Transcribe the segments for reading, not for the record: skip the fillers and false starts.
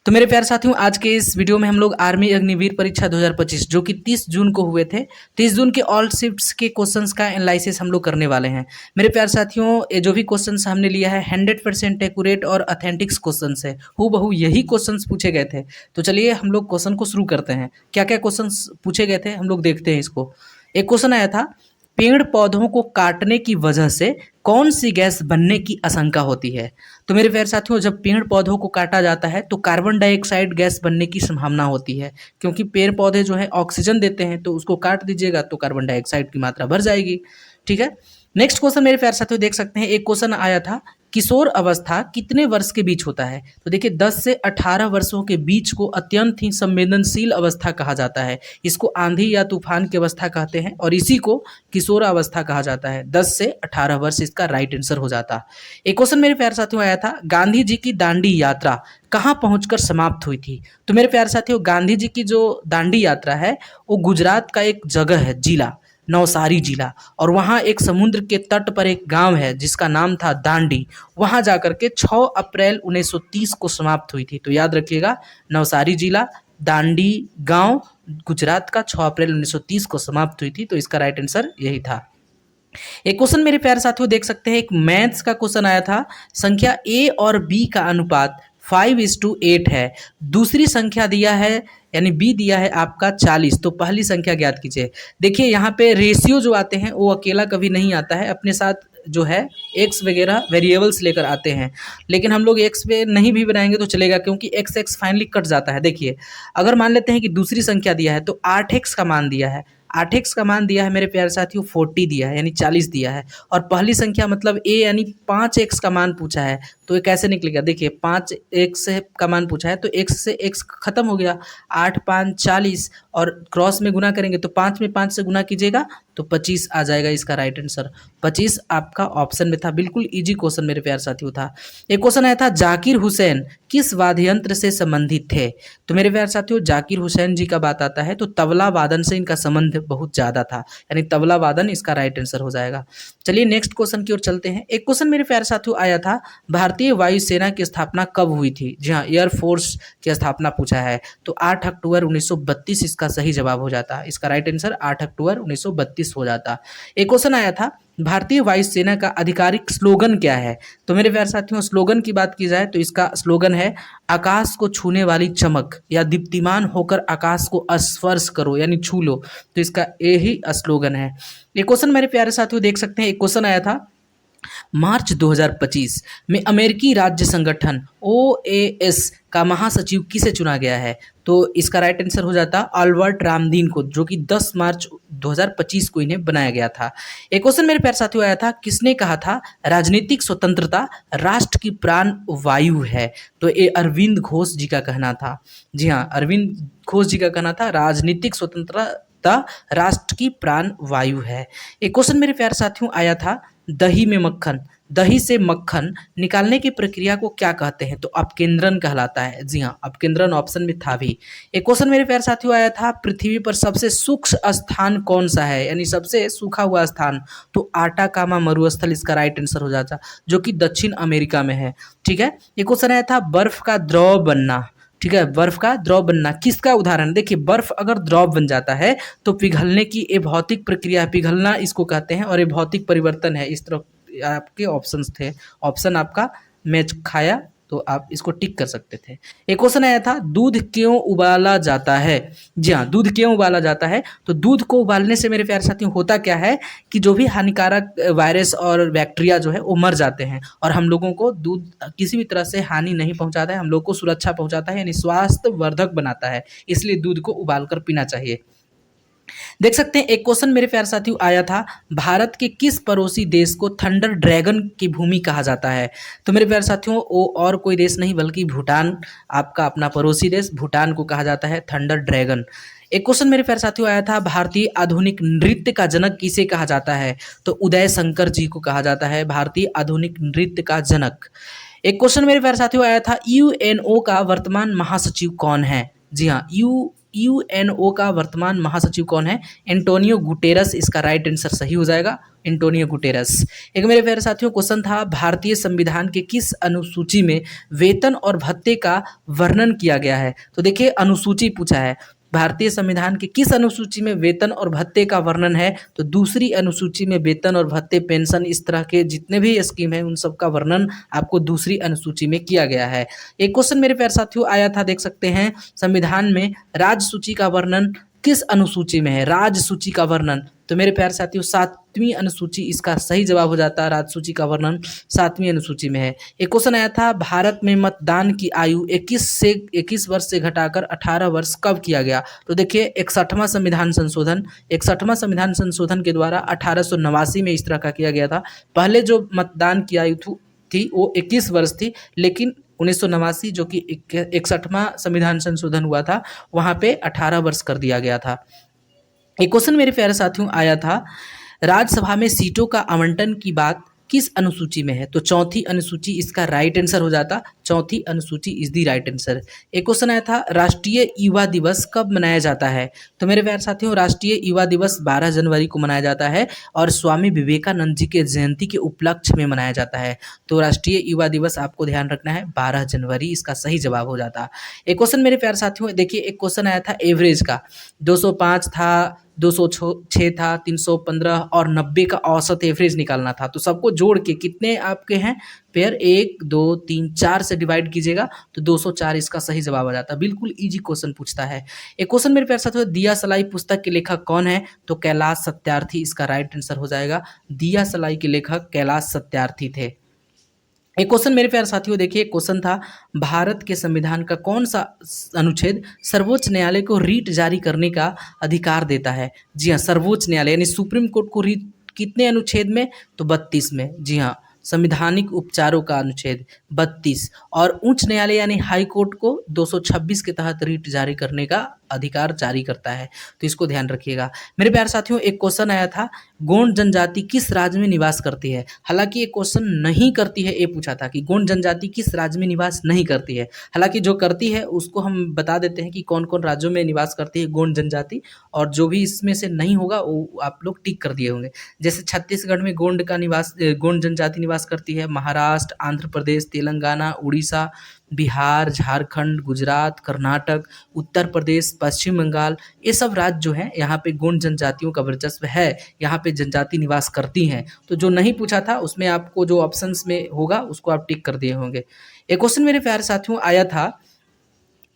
तो मेरे प्यारे साथियों, आज के इस वीडियो में हम लोग आर्मी अग्निवीर परीक्षा 2025 जो कि 30 जून को हुए थे, 30 जून के ऑल शिफ्ट्स के क्वेश्चंस का एनालिसिस हम लोग करने वाले हैं। मेरे प्यारे साथियों, ये जो भी क्वेश्चंस हमने लिया है 100% एक्यूरेट और ऑथेंटिक्स क्वेश्चंस है, हूबहू यही क्वेश्चंस पूछे गए थे। तो चलिए हम लोग क्वेश्चन को शुरू करते हैं। क्या क्या क्वेश्चंस पूछे गए थे हम लोग देखते हैं इसको। एक क्वेश्चन आया था, पेड़ पौधों को काटने की वजह से कौन सी गैस बनने की आशंका होती है। तो मेरे प्यारे साथियों, जब पेड़ पौधों को काटा जाता है तो कार्बन डाइऑक्साइड गैस बनने की संभावना होती है, क्योंकि पेड़ पौधे जो है ऑक्सीजन देते हैं, तो उसको काट दीजिएगा तो कार्बन डाइऑक्साइड की मात्रा बढ़ जाएगी। ठीक है। नेक्स्ट क्वेश्चन मेरे प्यारे साथियों देख सकते हैं, एक क्वेश्चन आया था, किशोर अवस्था कितने वर्ष के बीच होता है। तो देखिए 10 से 18 वर्षों के बीच को अत्यंत ही संवेदनशील अवस्था कहा जाता है। इसको आंधी या तूफान की अवस्था कहते हैं और इसी को किशोर अवस्था कहा जाता है। 10 से 18 वर्ष इसका राइट आंसर हो जाता। एक क्वेश्चन मेरे प्यारे साथियों आया था, गांधी जी की दांडी यात्रा कहाँ पहुंचकर समाप्त हुई थी। तो मेरे प्यारे साथियों, गांधी जी की जो दांडी यात्रा है वो गुजरात का एक जगह है, जिला नवसारी जिला, और वहाँ एक समुद्र के तट पर एक गांव है जिसका नाम था दांडी। वहाँ जाकर के 6 अप्रैल 1930 को समाप्त हुई थी। तो याद रखिएगा, नवसारी जिला, दांडी गांव, गुजरात का 6 अप्रैल 1930 को समाप्त हुई थी। तो इसका राइट आंसर यही था। एक क्वेश्चन मेरे प्यारे साथियों देख सकते हैं, एक मैथ्स का क्वेश्चन आया था, संख्या ए और बी का अनुपात 5:8 है। दूसरी संख्या दिया है यानी बी दिया है आपका 40, तो पहली संख्या ज्ञात कीजिए। देखिए यहाँ पे रेशियो जो आते हैं वो अकेला कभी नहीं आता है, अपने साथ जो है एक्स वगैरह वेरिएबल्स लेकर आते हैं, लेकिन हम लोग एक्स पे नहीं भी बनाएंगे तो चलेगा, क्योंकि एक्स एक्स फाइनली कट जाता है। देखिए अगर मान लेते हैं कि दूसरी संख्या दिया है तो 8x का मान दिया है, 8x का मान दिया है मेरे प्यारे साथियों 40 दिया है यानी 40 दिया है, और पहली संख्या मतलब a यानी 5x का मान पूछा है। तो ये कैसे निकलेगा, देखिए 5x का मान पूछा है तो x से x खत्म हो गया, 8 5 40 और क्रॉस में गुना करेंगे तो 5 में 5 से गुना कीजिएगा तो 25 आ जाएगा इसका राइट आंसर। 25 आपका ऑप्शन में था। बिल्कुल इजी क्वेश्चन मेरे प्यारे साथियों था। एक क्वेश्चन आया था, जाकिर हुसैन किस वाद्य यंत्र से संबंधित थे। तो मेरे प्यारे साथियों, जाकिर हुसैन जी का बात आता है तो तबला वादन से इनका संबंध बहुत ज्यादा था, यानी तबला वादन इसका राइट आंसर हो जाएगा। चलिए नेक्स्ट क्वेश्चन की ओर चलते हैं। एक क्वेश्चन मेरे प्यारे साथियों आया था, भारतीय वायुसेना की स्थापना कब हुई थी। जी हाँ, एयरफोर्स की स्थापना पूछा है, तो 8 अक्टूबर 1932 इसका सही जवाब हो जाता। इसका राइट आंसर 8 अक्टूबर 1932 हो जाता। एक क्वेश्चन आया था, भारतीय वायुसेना का आधिकारिक स्लोगन क्या है। तो मेरे प्यारे साथियों, स्लोगन की बात की जाए तो इसका स्लोगन है, आकाश को छूने वाली चमक या दीप्तिमान होकर आकाश को स्पर्श करो यानी छू लो। तो इसका यही स्लोगन है। ये क्वेश्चन मेरे प्यारे साथियों देख सकते हैं, एक क्वेश्चन आया था, मार्च 2025 में अमेरिकी राज्य संगठन OAS का महासचिव किसे चुना गया है। तो इसका राइट आंसर हो जाता अल्बर्ट रामदीन को, जो कि 10 मार्च 2025 को इन्हें बनाया गया था। एक क्वेश्चन मेरे प्यारे साथियों आया था, किसने कहा था राजनीतिक स्वतंत्रता राष्ट्र की प्राण वायु है। तो ये अरविंद घोष जी का कहना था। जी हाँ, अरविंद घोष जी का कहना था राजनीतिक स्वतंत्रता राष्ट्र की प्राण वायु है। एक क्वेश्चन मेरे प्यारे साथियों आया था, दही में मक्खन, दही से मक्खन निकालने की प्रक्रिया को क्या कहते हैं। तो अपकेंद्रन कहलाता है। जी हाँ, अपकेंद्रन ऑप्शन में था भी। एक क्वेश्चन मेरे प्यारे साथियों आया था, पृथ्वी पर सबसे सूक्ष्म स्थान कौन सा है, यानी सबसे सूखा हुआ स्थान। तो आटाकामा मरुस्थल इसका राइट आंसर हो जाता, जो कि दक्षिण अमेरिका में है। ठीक है। एक क्वेश्चन आया था, बर्फ का द्रव बनना। ठीक है, बर्फ का द्रव बनना किसका उदाहरण। देखिए बर्फ अगर द्रव बन जाता है तो पिघलने की ये भौतिक प्रक्रिया है, पिघलना इसको कहते हैं, और ये भौतिक परिवर्तन है। इस तरह आपके ऑप्शंस थे, ऑप्शन आपका मैच खाया तो आप इसको टिक कर सकते थे। एक क्वेश्चन आया था, दूध क्यों उबाला जाता है। जी हाँ, दूध क्यों उबाला जाता है। तो दूध को उबालने से मेरे प्यारे साथियों होता क्या है कि जो भी हानिकारक वायरस और बैक्टीरिया जो है वो मर जाते हैं, और हम लोगों को दूध किसी भी तरह से हानि नहीं पहुंचाता है, हम लोग को सुरक्षा पहुंचाता है, यानी स्वास्थ्य वर्धक बनाता है। इसलिए दूध को उबाल कर पीना चाहिए। देख सकते हैं एक क्वेश्चन मेरे प्यारे साथियों आया था, भारत के किस पड़ोसी देश को थंडर ड्रैगन की भूमि कहा जाता है। तो मेरे प्यारे साथियों, वो और कोई देश नहीं बल्कि भूटान, आपका अपना पड़ोसी देश भूटान को कहा जाता है थंडर ड्रैगन। एक क्वेश्चन मेरे प्यारे साथियों आया था, भारतीय आधुनिक नृत्य का जनक किसे कहा जाता है। तो उदय शंकर जी को कहा जाता है भारतीय आधुनिक नृत्य का जनक। एक क्वेश्चन मेरे प्यारे साथियों आया था, UNO का वर्तमान महासचिव कौन है। जी हाँ, यूएनओ का वर्तमान महासचिव कौन है? एंटोनियो गुटेरस इसका राइट आंसर सही हो जाएगा, एंटोनियो गुटेरस। एक मेरे प्यारे साथियों क्वेश्चन था, भारतीय संविधान के किस अनुसूची में वेतन और भत्ते का वर्णन किया गया है? तो देखिए अनुसूची पूछा है, भारतीय संविधान के किस अनुसूची में वेतन और भत्ते का वर्णन है? तो दूसरी अनुसूची में वेतन और भत्ते, पेंशन, इस तरह के जितने भी स्कीम है उन सब का वर्णन आपको दूसरी अनुसूची में किया गया है। एक क्वेश्चन मेरे प्यारे साथियों आया था, देख सकते हैं, संविधान में राज्य सूची का वर्णन किस अनुसूची में है? राज्य सूची का वर्णन, तो मेरे प्यारे साथियों 7वीं अनुसूची इसका सही जवाब हो जाता है। राज्य सूची का वर्णन 7वीं अनुसूची में है। एक क्वेश्चन आया था, भारत में मतदान की आयु 21 वर्ष से घटाकर 18 वर्ष कब किया गया? तो देखिए 61वां संविधान संशोधन के द्वारा 1889 में इस तरह का किया गया था। पहले जो मतदान की आयु थी वो 21 वर्ष थी, लेकिन 1989 जो कि 61वां संविधान संशोधन हुआ था वहाँ पे 18 वर्ष कर दिया गया था। एक क्वेश्चन मेरे प्यारे साथियों आया था, राज्यसभा में सीटों का आवंटन की बात किस अनुसूची में है? तो चौथी अनुसूची इसका राइट आंसर हो जाता, चौथी अनुसूची इज दी राइट आंसर। एक क्वेश्चन आया था, राष्ट्रीय युवा दिवस कब मनाया जाता है? तो मेरे प्यारे साथियों राष्ट्रीय युवा दिवस 12 जनवरी को मनाया जाता है और स्वामी विवेकानंद जी के जयंती के उपलक्ष्य में मनाया जाता है। तो राष्ट्रीय युवा दिवस आपको ध्यान रखना है 12 जनवरी, इसका सही जवाब हो जाता। एक क्वेश्चन मेरे प्यारे साथियों देखिए, एक क्वेश्चन आया था एवरेज का, 205 था, 206 था, 315 और 90 का औसत एवरेज निकालना था। तो सबको जोड़ के कितने आपके हैं पेयर? 1 2 3 4 से डिवाइड कीजिएगा तो 204 इसका सही जवाब आ जाता है। बिल्कुल इजी क्वेश्चन पूछता है। एक क्वेश्चन मेरे प्यारे साथियों, दिया सलाई पुस्तक के लेखक कौन है? तो कैलाश सत्यार्थी इसका राइट आंसर हो जाएगा। दिया सलाई के लेखक कैलाश सत्यार्थी थे। एक क्वेश्चन मेरे प्यारे साथियों देखिए, क्वेश्चन था, भारत के संविधान का कौन सा अनुच्छेद सर्वोच्च न्यायालय को रीट जारी करने का अधिकार देता है? जी हाँ, सर्वोच्च न्यायालय यानी सुप्रीम कोर्ट को रीट कितने अनुच्छेद में? तो 32 में। जी हाँ, संविधानिक उपचारों का अनुच्छेद 32 और उच्च न्यायालय यानी हाई कोर्ट को 226 के तहत रीट जारी करने का अधिकार जारी करता है। तो इसको ध्यान रखिएगा। मेरे प्यारे साथियों एक क्वेश्चन आया था, गोंड जनजाति किस राज्य में निवास करती है? हालांकि ये क्वेश्चन नहीं करती है, ये पूछा था कि गोंड जनजाति किस राज्य में निवास नहीं करती है। हालांकि जो करती है उसको हम बता देते हैं कि कौन कौन राज्यों में निवास करती है गोंड जनजाति, और जो भी इसमें से नहीं होगा वो आप लोग टिक कर दिए होंगे। जैसे छत्तीसगढ़ में गोंड जनजाति निवास करती है, महाराष्ट्र, आंध्र प्रदेश, तेलंगाना, उड़ीसा, बिहार, झारखंड, गुजरात, कर्नाटक, उत्तर प्रदेश, पश्चिम बंगाल, ये सब राज्य जो हैं यहाँ पे गोंड जनजातियों का वर्चस्व है, यहाँ पे जनजाति निवास करती हैं। तो जो नहीं पूछा था उसमें आपको जो ऑप्शंस में होगा उसको आप टिक कर दिए होंगे। एक क्वेश्चन मेरे प्यारे साथियों आया था,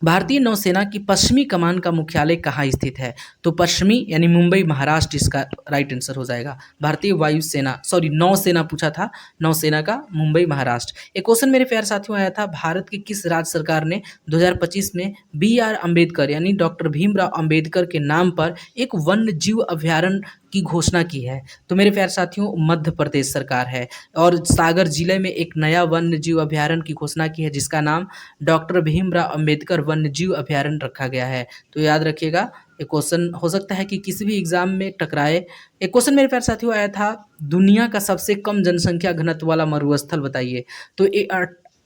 भारतीय नौसेना की पश्चिमी कमान का मुख्यालय कहाँ स्थित है? तो पश्चिमी यानी मुंबई महाराष्ट्र इसका राइट आंसर हो जाएगा। भारतीय नौसेना पूछा था, नौसेना का मुंबई महाराष्ट्र। एक क्वेश्चन मेरे प्यारे साथियों आया था, भारत की किस राज्य सरकार ने 2025 में BR अम्बेडकर यानी डॉक्टर भीमराव अम्बेडकर के नाम पर एक वन्य जीव अभ्यारण्य की घोषणा की है? तो मेरे प्यारे साथियों मध्य प्रदेश सरकार है, और सागर जिले में एक नया वन्य जीव अभ्यारण्य की घोषणा की है जिसका नाम डॉक्टर भीमराव अम्बेडकर वन्य जीव अभ्यारण्य रखा गया है। तो याद रखिएगा, एक क्वेश्चन हो सकता है कि किसी भी एग्जाम में टकराए। एक क्वेश्चन मेरे प्यारे साथियों आया था, दुनिया का सबसे कम जनसंख्या घनत्व वाला मरुस्थल बताइए? तो ये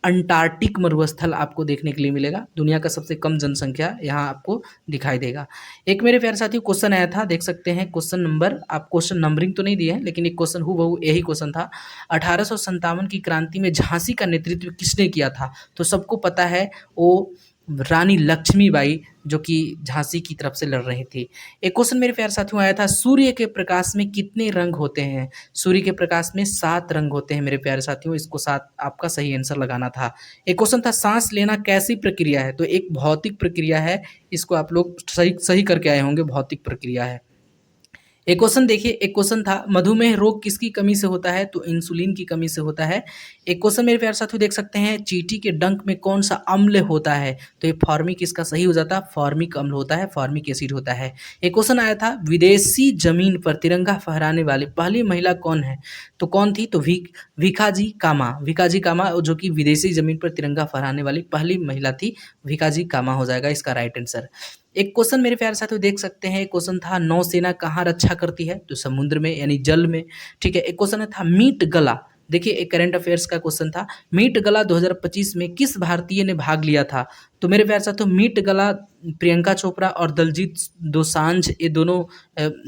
अंटार्कटिक मरुस्थल आपको देखने के लिए मिलेगा। दुनिया का सबसे कम जनसंख्या यहाँ आपको दिखाई देगा। एक मेरे प्यारे साथियों क्वेश्चन आया था, देख सकते हैं क्वेश्चन नंबर, आप क्वेश्चन नंबरिंग तो नहीं दिए हैं लेकिन एक क्वेश्चन हूबहू यही क्वेश्चन था, 1857 की क्रांति में झांसी का नेतृत्व किसने किया था? तो सबको पता है वो रानी लक्ष्मीबाई जो कि झांसी की तरफ से लड़ रही थी। एक क्वेश्चन मेरे प्यारे साथियों आया था, सूर्य के प्रकाश में कितने रंग होते हैं? सूर्य के प्रकाश में 7 रंग होते हैं मेरे प्यारे साथियों, इसको 7 आपका सही आंसर लगाना था। एक क्वेश्चन था, सांस लेना कैसी प्रक्रिया है? तो एक भौतिक प्रक्रिया है, इसको आप लोग सही करके आए होंगे, भौतिक प्रक्रिया है। एक क्वेश्चन देखिए, एक क्वेश्चन था, मधुमेह रोग किसकी कमी से होता है? तो इंसुलिन की कमी से होता है। एक क्वेश्चन मेरे प्यारे साथियों देख सकते हैं, चींटी के डंक में कौन सा अम्ल होता है? तो ये फॉर्मिक इसका सही हो जाता, फॉर्मिक अम्ल होता है, फॉर्मिक एसिड होता है। एक क्वेश्चन आया था, विदेशी जमीन पर तिरंगा फहराने वाली पहली महिला कौन है? तो कौन थी? तो भिकाजी कामा जो कि विदेशी जमीन पर तिरंगा फहराने वाली पहली महिला थी, भिकाजी कामा हो जाएगा इसका राइट आंसर। एक क्वेश्चन मेरे प्यारे साथियों देख सकते हैं, क्वेश्चन था, नौसेना कहाँ रक्षा करती है? तो समुद्र में यानी जल में। ठीक है। एक क्वेश्चन था, मीट गला, देखिए एक करंट अफेयर्स का क्वेश्चन था, मीट गला 2025 में किस भारतीय ने भाग लिया था? तो मेरे प्यारे साथियों मीट गला प्रियंका चोपड़ा और दलजीत दोसांझ ये दोनों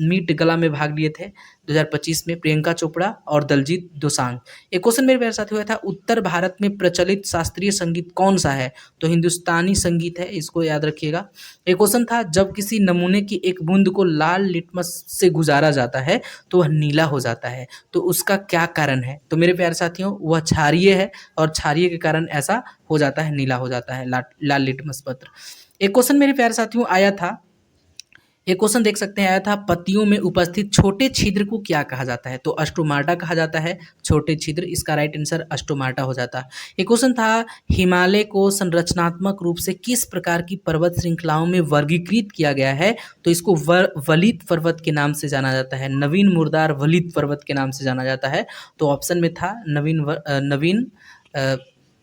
मीट गला में भाग लिए थे 2025 में, प्रियंका चोपड़ा और दलजीत दोसांझ। एक क्वेश्चन मेरे प्यारे साथियों हुआ था, उत्तर भारत में प्रचलित शास्त्रीय संगीत कौन सा है? तो हिंदुस्तानी संगीत है, इसको याद रखिएगा। एक क्वेश्चन था, जब किसी नमूने की एक बूंद को लाल लिटमस से गुजारा जाता है तो वह नीला हो जाता है, तो उसका क्या कारण है? तो मेरे प्यारे साथियों वह क्षारीय है और क्षारीय के कारण ऐसा हो जाता है, नीला हो जाता है लाल लिटमस पत्र। एक क्वेश्चन मेरे प्यारे साथियों आया था, एक क्वेश्चन देख सकते हैं आया था, पत्तियों में उपस्थित छोटे छिद्र को क्या कहा जाता है? तो अस्टोमाटा कहा जाता है, छोटे छिद्र, इसका राइट आंसर अस्टोमाटा हो जाता है। एक क्वेश्चन था, हिमालय को संरचनात्मक रूप से किस प्रकार की पर्वत श्रृंखलाओं में वर्गीकृत किया गया है? तो इसको वलित पर्वत के नाम से जाना जाता है, नवीन मुर्दार वलित पर्वत के नाम से जाना जाता है। तो ऑप्शन में था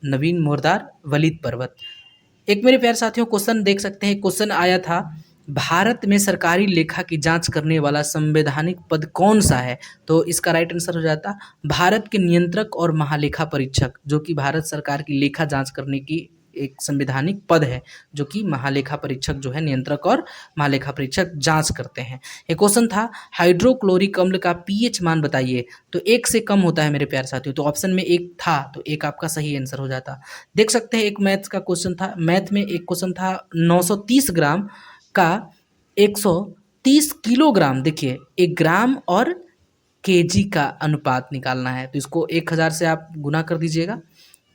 नवीन मुर्दार वलित पर्वत। एक मेरे प्यारे साथियों क्वेश्चन देख सकते हैं, क्वेश्चन आया था, भारत में सरकारी लेखा की जांच करने वाला संवैधानिक पद कौन सा है? तो इसका राइट आंसर हो जाता भारत के नियंत्रक और महालेखा परीक्षक, जो कि भारत सरकार की लेखा जांच करने की एक संवैधानिक पद है, जो कि महालेखा परीक्षक जो है, नियंत्रक और महालेखा परीक्षक जांच करते हैं। एक क्वेश्चन था, हाइड्रोक्लोरिक अम्ल का पीएच मान बताइए। तो 1 से कम होता है मेरे प्यारे साथियों, तो ऑप्शन में 1 था, तो 1 आपका सही आंसर हो जाता। देख सकते हैं एक मैथ्स का क्वेश्चन था, मैथ में एक क्वेश्चन था, 930 ग्राम का 130 किलोग्राम, देखिए 1 ग्राम और केजी का अनुपात निकालना है, तो इसको 1000 से आप गुना कर दीजिएगा,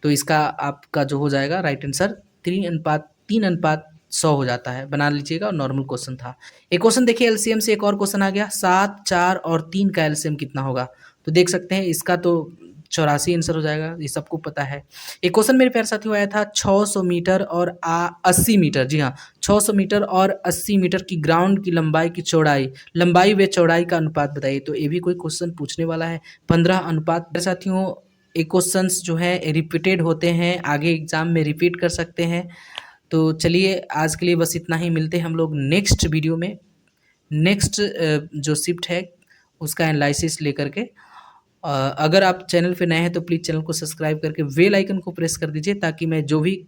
तो इसका आपका जो हो जाएगा राइट आंसर 3:100 हो जाता है, बना लीजिएगा। और नॉर्मल क्वेश्चन था। एक क्वेश्चन देखिए एलसीएम से, एक और क्वेश्चन आ गया, 7, 4 और 3 का एलसीएम कितना होगा? तो देख सकते हैं इसका तो 84 आंसर हो जाएगा, ये सबको पता है। एक क्वेश्चन मेरे प्यारे साथियों आया था, 600 मीटर और 80 मीटर, जी हाँ 600 मीटर और 80 मीटर की ग्राउंड की लंबाई की चौड़ाई, लंबाई व चौड़ाई का अनुपात बताइए। तो ये भी कोई क्वेश्चन पूछने वाला है, 15 अनुपात। मेरे साथियों एक क्वेश्चंस जो है रिपीटेड होते हैं, आगे एग्जाम में रिपीट कर सकते हैं। तो चलिए आज के लिए बस इतना ही, मिलते हैं हम लोग नेक्स्ट वीडियो में, नेक्स्ट जो शिफ्ट है उसका एनालिसिस लेकर के। अगर आप चैनल पे नए हैं तो प्लीज़ चैनल को सब्सक्राइब करके बेल आइकन को प्रेस कर दीजिए, ताकि मैं जो भी